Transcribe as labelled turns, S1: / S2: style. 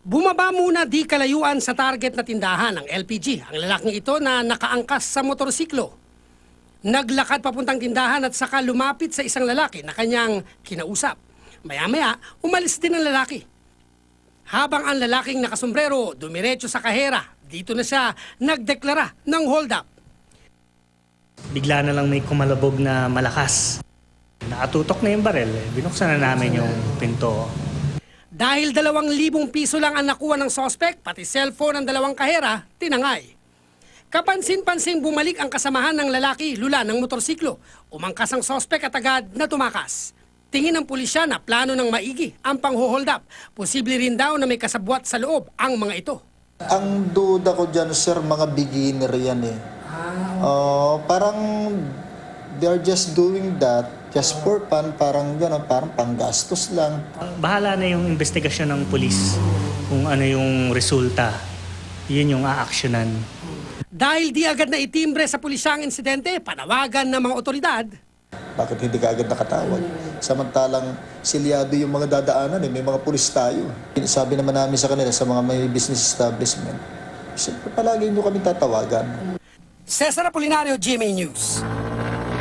S1: Bumaba muna di kalayuan sa target na tindahan ng LPG ang lalaking ito na nakaangkas sa motorsiklo. Naglakad papuntang tindahan at saka lumapit sa isang lalaki na kanyang kinausap. Maya-maya, umalis din ang lalaki. Habang ang lalaking nakasombrero dumiretso sa kahera, dito na siya nagdeklara ng hold up.
S2: Bigla na lang may kumalabog na malakas. Nakatutok na yung barel, binuksan na namin yung pinto.
S1: Dahil 2,000 piso lang ang nakuha ng sospek, pati cellphone ng dalawang kahera, tinangay. Kapansin-pansing bumalik ang kasamahan ng lalaki, lula ng motorsiklo. Umangkas ang sospek at agad na tumakas. Tingin ng pulisya na plano ng maigi ang pang-hold up. Posible rin daw na may kasabwat sa loob ang mga ito.
S3: Ang duda ko dyan, sir, mga beginner yan eh. Parang they're just doing that just for fun, parang gano'n, parang panggastos lang.
S2: Bahala na yung investigasyon ng pulis kung ano yung resulta. Yun yung aaksyonan.
S1: Dahil di agad na itimbre sa pulisya ang insidente, panawagan ng mga otoridad.
S3: Bakit hindi ka agad nakatawag? Samantalang silyado yung mga dadaanan eh, may mga pulis tayo. Sabi naman namin sa kanila, sa mga may business establishment, siyempre palagi nyo kami tatawagan.
S1: Cesar Apolinario, GMA News.